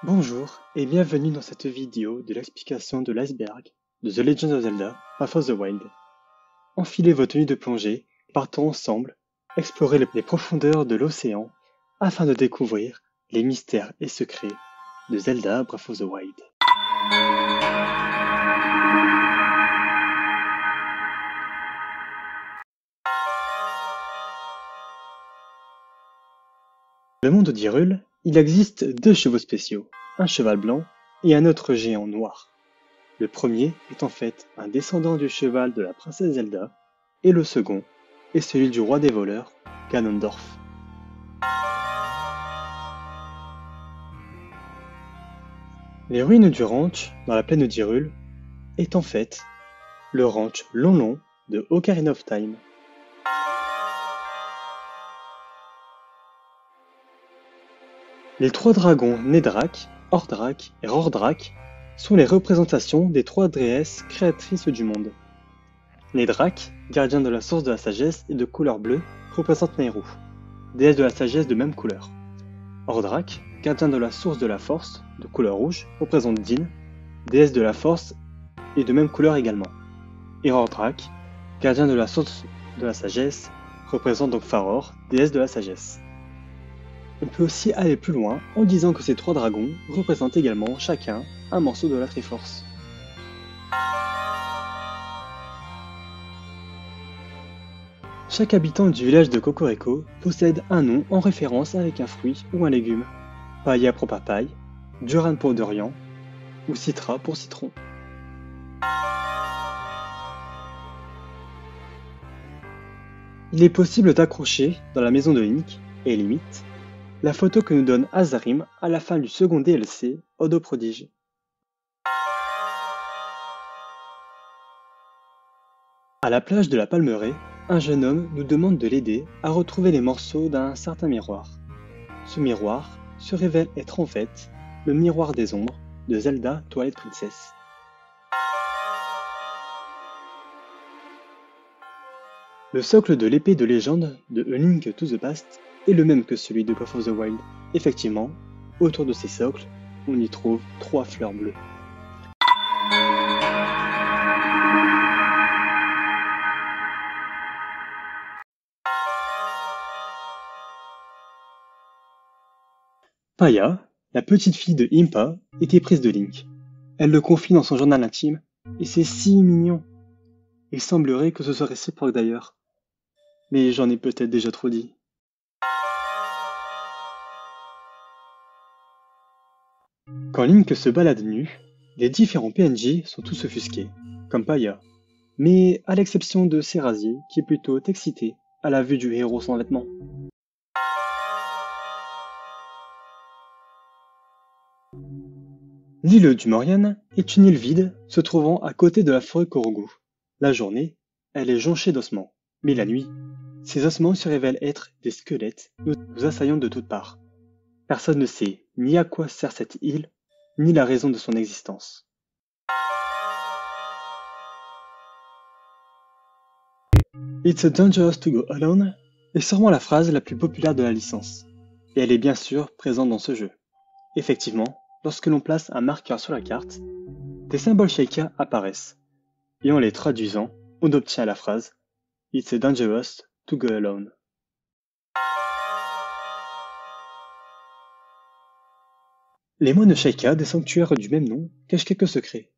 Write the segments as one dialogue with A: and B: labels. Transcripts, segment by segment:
A: Bonjour et bienvenue dans cette vidéo de l'explication de l'iceberg de The Legend of Zelda Breath of the Wild. Enfilez vos tenues de plongée et partons ensemble explorer les profondeurs de l'océan afin de découvrir les mystères et secrets de Zelda Breath of the Wild. Dans le monde d'Hyrule, il existe deux chevaux spéciaux, un cheval blanc et un autre géant noir. Le premier est en fait un descendant du cheval de la princesse Zelda, et le second est celui du roi des voleurs, Ganondorf. Les ruines du ranch dans la plaine d'Hyrule est en fait le ranch Lon-Lon de Ocarina of Time. Les trois dragons Nedrak, Ordrak et Rordrak sont les représentations des trois déesses créatrices du monde. Nedrak, gardien de la source de la sagesse et de couleur bleue, représente Nehru, déesse de la sagesse de même couleur. Ordrak, gardien de la source de la force, de couleur rouge, représente Din, déesse de la force et de même couleur également. Et Rordrak, gardien de la source de la sagesse, représente donc Faror, déesse de la sagesse. On peut aussi aller plus loin en disant que ces trois dragons représentent également chacun un morceau de la Triforce. Chaque habitant du village de Kokoriko possède un nom en référence avec un fruit ou un légume. Paia pour papaye, Duran pour durian ou Citra pour citron. Il est possible d'accrocher dans la maison de Link et limite la photo que nous donne Azarim à la fin du second DLC, Ode au prodige. À la plage de la Palmeraie, un jeune homme nous demande de l'aider à retrouver les morceaux d'un certain miroir. Ce miroir se révèle être en fait le miroir des ombres de Zelda Twilight Princess. Le socle de l'épée de légende de A Link to the Past est le même que celui de Breath of the Wild. Effectivement, autour de ces socles, on y trouve trois fleurs bleues. Paia, la petite fille de Impa, était prise de Link. Elle le confie dans son journal intime, et c'est si mignon. Il semblerait que ce soit réciproque d'ailleurs. Mais j'en ai peut-être déjà trop dit. Quand Link se balade nu, les différents PNJ sont tous offusqués, comme Paia, mais à l'exception de Serazier qui est plutôt excité à la vue du héros sans vêtements. L'île du Morian est une île vide se trouvant à côté de la forêt Korogu. La journée, elle est jonchée d'ossements, mais la nuit, ces ossements se révèlent être des squelettes nous assaillant de toutes parts. Personne ne sait ni à quoi sert cette île, ni la raison de son existence. It's dangerous to go alone est sûrement la phrase la plus populaire de la licence, et elle est bien sûr présente dans ce jeu. Effectivement, lorsque l'on place un marqueur sur la carte, des symboles Sheikah apparaissent, et en les traduisant, on obtient la phrase It's dangerous to go alone. Les moines Sheikah des sanctuaires du même nom cachent quelques secrets.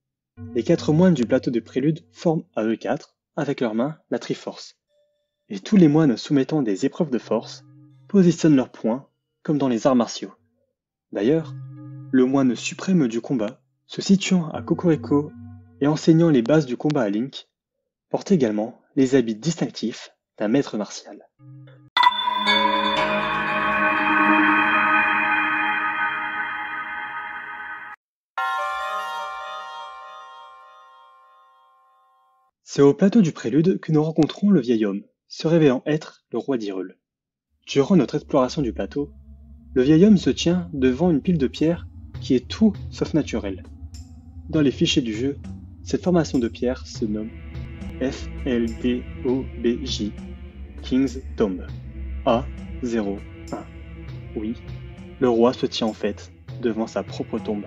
A: Les 4 moines du plateau de Prélude forment à eux 4, avec leurs mains, la Triforce. Et tous les moines soumettant des épreuves de force positionnent leurs poings comme dans les arts martiaux. D'ailleurs, le moine suprême du combat, se situant à Kokoriko et enseignant les bases du combat à Link, porte également les habits distinctifs d'un maître martial. C'est au plateau du Prélude que nous rencontrons le vieil homme, se révélant être le roi d'Hyrule. Durant notre exploration du plateau, le vieil homme se tient devant une pile de pierres qui est tout sauf naturelle. Dans les fichiers du jeu, cette formation de pierres se nomme FLDOBJ, King's Tomb, A01. Oui, le roi se tient en fait devant sa propre tombe.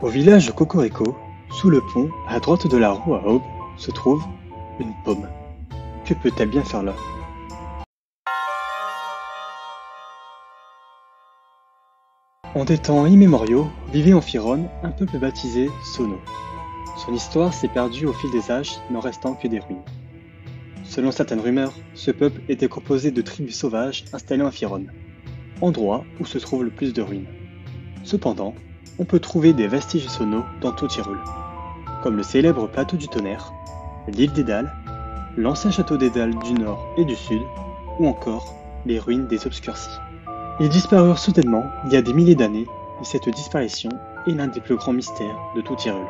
A: Au village de Cocorico, sous le pont, à droite de la roue à aube, se trouve une pomme. Que peut-elle bien faire là? En des temps immémoriaux, vivait en Fironne un peuple baptisé Sono. Son histoire s'est perdue au fil des âges, n'en restant que des ruines. Selon certaines rumeurs, ce peuple était composé de tribus sauvages installées en Fironne, endroit où se trouve le plus de ruines. Cependant, on peut trouver des vestiges Sono dans tout Tyrol, comme le célèbre plateau du Tonnerre, l'île d'Edal, l'ancien château d'Edal du nord et du sud, ou encore les ruines des Obscurcis. Ils disparurent soudainement il y a des milliers d'années, et cette disparition est l'un des plus grands mystères de tout Tyrol.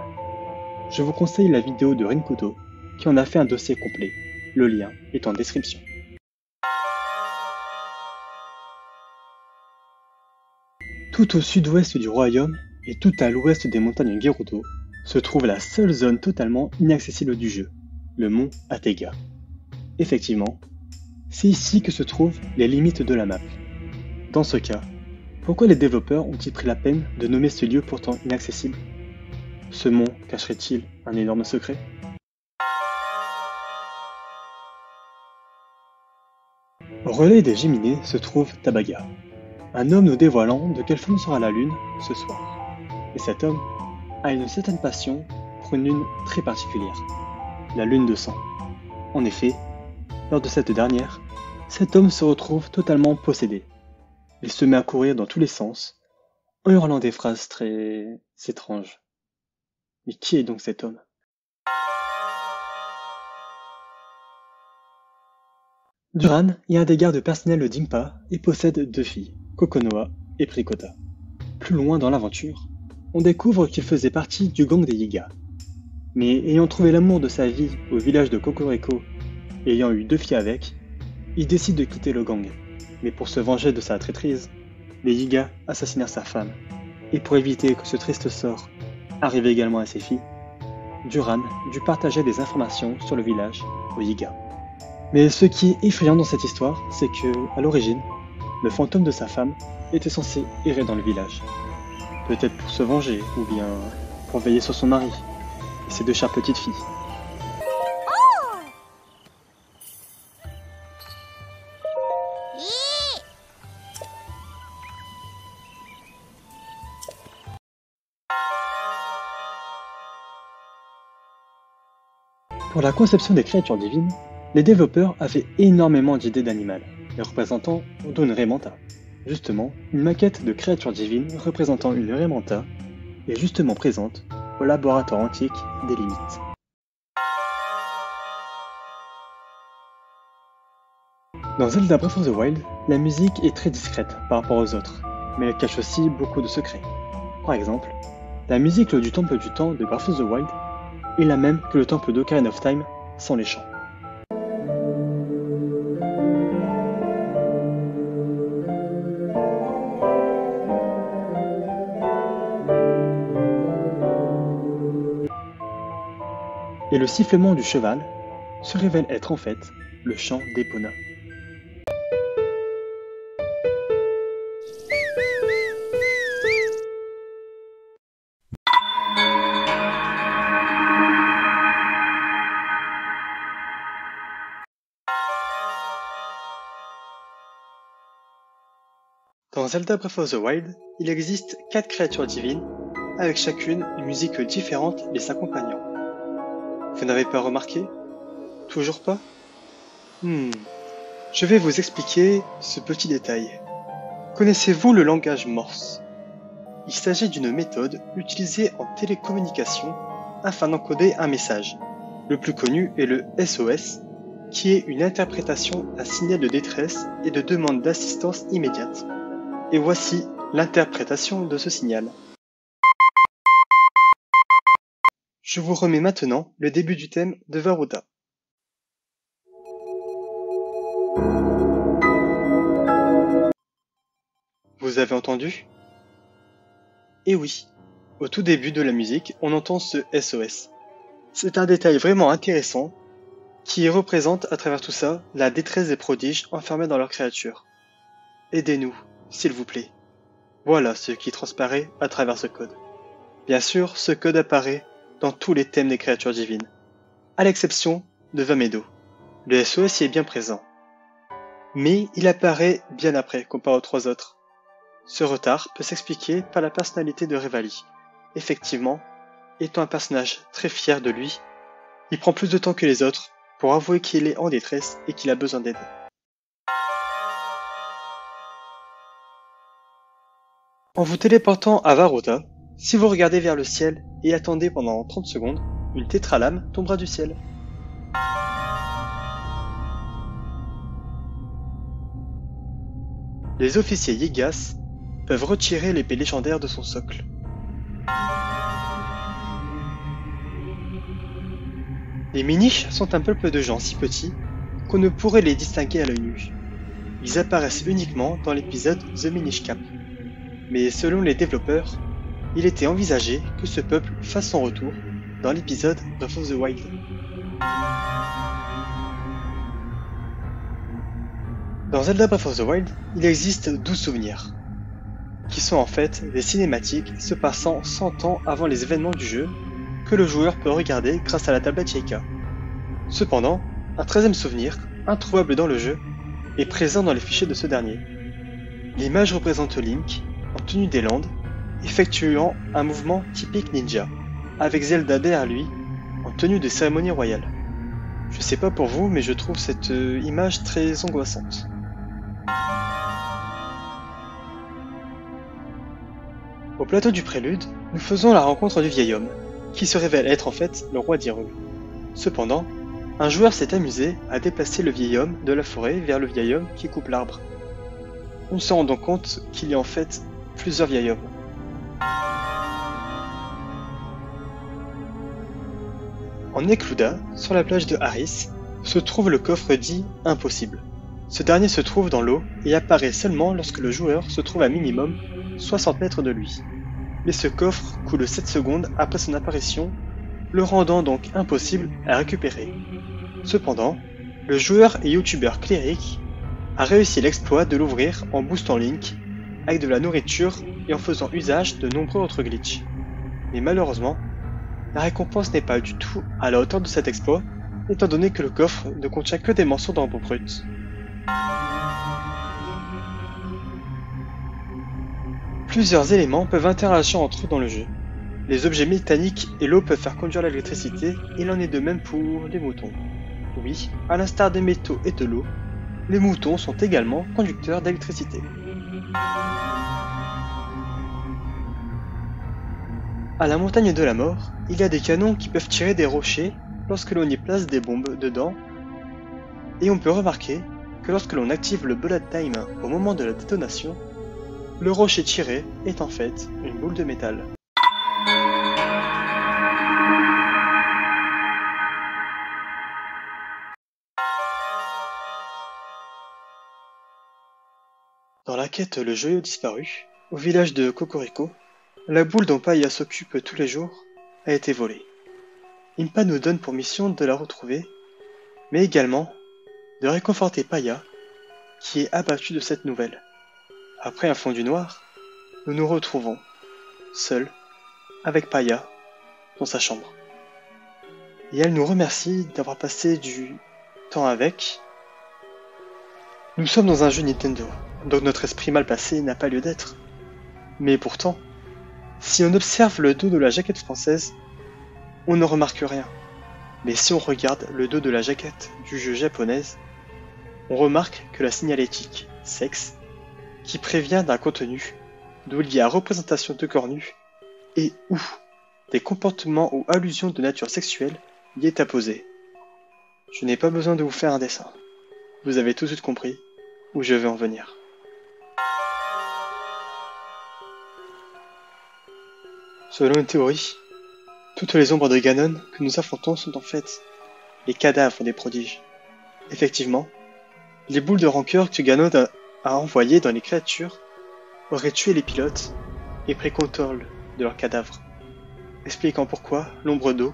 A: Je vous conseille la vidéo de Rinkuto, qui en a fait un dossier complet. Le lien est en description. Tout au sud-ouest du royaume et tout à l'ouest des montagnes Gerudo se trouve la seule zone totalement inaccessible du jeu, le mont Atega. Effectivement, c'est ici que se trouvent les limites de la map. Dans ce cas, pourquoi les développeurs ont-ils pris la peine de nommer ce lieu pourtant inaccessible? Ce mont cacherait-il un énorme secret? Au relais des Géminées se trouve Tabaga, un homme nous dévoilant de quelle forme sera la lune ce soir. Et cet homme a une certaine passion pour une lune très particulière, la lune de sang. En effet, lors de cette dernière, cet homme se retrouve totalement possédé. Il se met à courir dans tous les sens, en hurlant des phrases très étranges. Mais qui est donc cet homme? Duran est un des gardes personnels d'Impa et possède 2 filles, Kokonoha et Prikota. Plus loin dans l'aventure, on découvre qu'il faisait partie du gang des Yiga. Mais ayant trouvé l'amour de sa vie au village de Cocorico et ayant eu 2 filles avec, il décide de quitter le gang. Mais pour se venger de sa traîtrise, les Yiga assassinèrent sa femme. Et pour éviter que ce triste sort arrive également à ses filles, Duran dut partager des informations sur le village aux Yiga. Mais ce qui est effrayant dans cette histoire, c'est que, à l'origine, le fantôme de sa femme était censé errer dans le village. Peut-être pour se venger, ou bien pour veiller sur son mari et ses 2 chères petites filles. Pour la conception des créatures divines, les développeurs avaient énormément d'idées d'animal, les représentant d'une Raimanta. Justement, une maquette de créature divine représentant une Raimanta est justement présente au laboratoire antique des limites. Dans Zelda Breath of the Wild, la musique est très discrète par rapport aux autres, mais elle cache aussi beaucoup de secrets. Par exemple, la musique du Temple du Temps de Breath of the Wild est la même que le temple d'Ocarina of Time sans les chants. Et le sifflement du cheval se révèle être en fait le chant d'Epona. Dans Zelda Breath of the Wild, il existe 4 créatures divines, avec chacune une musique différente les s'accompagnant. Vous n'avez pas remarqué? Toujours pas? Je vais vous expliquer ce petit détail. Connaissez-vous le langage Morse? Il s'agit d'une méthode utilisée en télécommunication afin d'encoder un message. Le plus connu est le SOS, qui est une interprétation d'un signal de détresse et de demande d'assistance immédiate. Et voici l'interprétation de ce signal. Je vous remets maintenant le début du thème de Varuta. Vous avez entendu? Et oui, au tout début de la musique, on entend ce SOS. C'est un détail vraiment intéressant, qui représente à travers tout ça la détresse des prodiges enfermés dans leurs créatures. Aidez-nous, s'il vous plaît. Voilà ce qui transparaît à travers ce code. Bien sûr, ce code apparaît dans tous les thèmes des créatures divines, à l'exception de Vamedo. Le SOS y est bien présent. Mais il apparaît bien après comparé aux 3 autres. Ce retard peut s'expliquer par la personnalité de Revali. Effectivement, étant un personnage très fier de lui, il prend plus de temps que les autres pour avouer qu'il est en détresse et qu'il a besoin d'aide. En vous téléportant à Varota, si vous regardez vers le ciel et attendez pendant 30 secondes, une tétralame tombera du ciel. Les officiers Yegas peuvent retirer l'épée légendaire de son socle. Les Minish sont un peuple de gens si petits qu'on ne pourrait les distinguer à l'œil nu. Ils apparaissent uniquement dans l'épisode The Minish Cap. Mais selon les développeurs, il était envisagé que ce peuple fasse son retour dans l'épisode Breath of the Wild. Dans Zelda Breath of the Wild, il existe 12 souvenirs, qui sont en fait des cinématiques se passant 100 ans avant les événements du jeu, que le joueur peut regarder grâce à la tablette Sheikah. Cependant, un 13e souvenir, introuvable dans le jeu, est présent dans les fichiers de ce dernier. L'image représente Link, en tenue des Landes, effectuant un mouvement typique ninja, avec Zelda derrière lui, en tenue de cérémonie royale. Je sais pas pour vous, mais je trouve cette image très angoissante. Au plateau du prélude, nous faisons la rencontre du vieil homme, qui se révèle être en fait le roi d'Hyrule. Cependant, un joueur s'est amusé à déplacer le vieil homme de la forêt vers le vieil homme qui coupe l'arbre. On se rend donc compte qu'il y a en fait plusieurs vieils hommes. En Necluda, sur la plage de Harris, se trouve le coffre dit Impossible. Ce dernier se trouve dans l'eau et apparaît seulement lorsque le joueur se trouve à minimum 60 mètres de lui. Mais ce coffre coule 7 secondes après son apparition, le rendant donc impossible à récupérer. Cependant, le joueur et youtubeur Cleric a réussi l'exploit de l'ouvrir en boostant Link, avec de la nourriture et en faisant usage de nombreux autres glitches. Mais malheureusement, la récompense n'est pas du tout à la hauteur de cet exploit, étant donné que le coffre ne contient que des morceaux d'ambre brut. Plusieurs éléments peuvent interagir entre eux dans le jeu. Les objets mécaniques et l'eau peuvent faire conduire l'électricité, et il en est de même pour les moutons. Oui, à l'instar des métaux et de l'eau, les moutons sont également conducteurs d'électricité. À la montagne de la mort, il y a des canons qui peuvent tirer des rochers lorsque l'on y place des bombes dedans, et on peut remarquer que lorsque l'on active le bullet time au moment de la détonation, le rocher tiré est en fait une boule de métal. Dans la quête Le Joyau disparu, au village de Cocorico, la boule dont Paya s'occupe tous les jours a été volée. Impa nous donne pour mission de la retrouver, mais également de réconforter Paya, qui est abattu de cette nouvelle. Après un fondu noir, nous nous retrouvons, seuls, avec Paya, dans sa chambre. Et elle nous remercie d'avoir passé du temps avec. Nous sommes dans un jeu Nintendo, donc notre esprit mal placé n'a pas lieu d'être. Mais pourtant, si on observe le dos de la jaquette française, on ne remarque rien. Mais si on regarde le dos de la jaquette du jeu japonaise, on remarque que la signalétique « sexe » qui prévient d'un contenu d'où il y a représentation de corps nus et ou des comportements ou allusions de nature sexuelle y est apposée. Je n'ai pas besoin de vous faire un dessin. Vous avez tout de suite compris où je veux en venir. Selon une théorie, toutes les ombres de Ganon que nous affrontons sont en fait les cadavres des prodiges. Effectivement, les boules de rancœur que Ganon a envoyées dans les créatures auraient tué les pilotes et pris contrôle de leurs cadavres, expliquant pourquoi l'ombre d'eau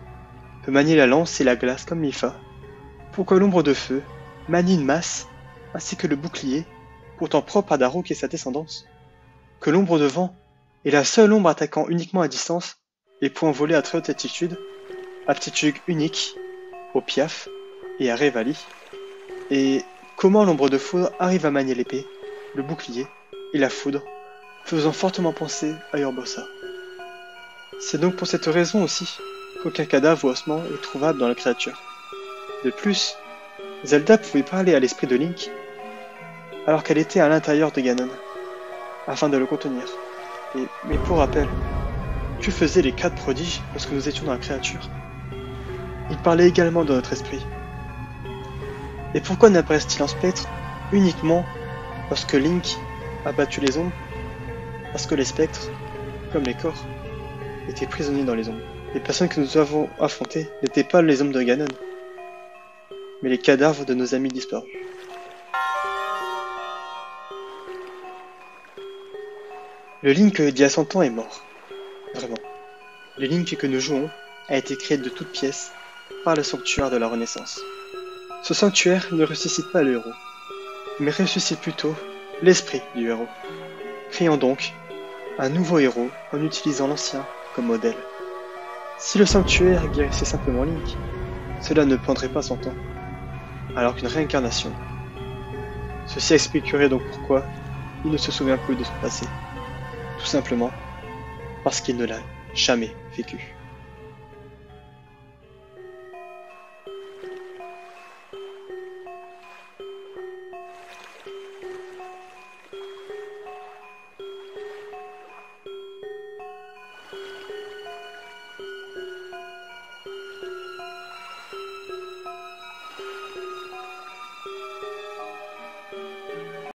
A: peut manier la lance et la glace comme Mipha, Pourquoi l'ombre de feu manie une masse, ainsi que le bouclier, pourtant propre à Daruk et sa descendance? Que l'ombre de vent est la seule ombre attaquant uniquement à distance et pouvant voler à très haute altitude, aptitude unique au Piaf et à Revali? Et comment l'ombre de foudre arrive à manier l'épée, le bouclier et la foudre, faisant fortement penser à Urbosa? C'est donc pour cette raison aussi qu'aucun cadavre ou ossement est trouvable dans la créature. De plus, Zelda pouvait parler à l'esprit de Link alors qu'elle était à l'intérieur de Ganon, afin de le contenir. Mais pour rappel, que faisaient les 4 prodiges lorsque nous étions dans la créature? Ils parlaient également de notre esprit. Et pourquoi n'apparaissent-ils en spectre uniquement lorsque Link a battu les ombres? Parce que les spectres, comme les corps, étaient prisonniers dans les ombres. Les personnes que nous avons affrontées n'étaient pas les ombres de Ganon, mais les cadavres de nos amis disparus. Le Link d'il y a 100 ans est mort. Vraiment. Le Link que nous jouons a été créé de toutes pièces par le sanctuaire de la Renaissance. Ce sanctuaire ne ressuscite pas le héros, mais ressuscite plutôt l'esprit du héros, créant donc un nouveau héros en utilisant l'ancien comme modèle. Si le sanctuaire guérissait simplement Link, cela ne prendrait pas 100 ans, alors qu'une réincarnation. Ceci expliquerait donc pourquoi il ne se souvient plus de son passé. Tout simplement parce qu'il ne l'a jamais vécu.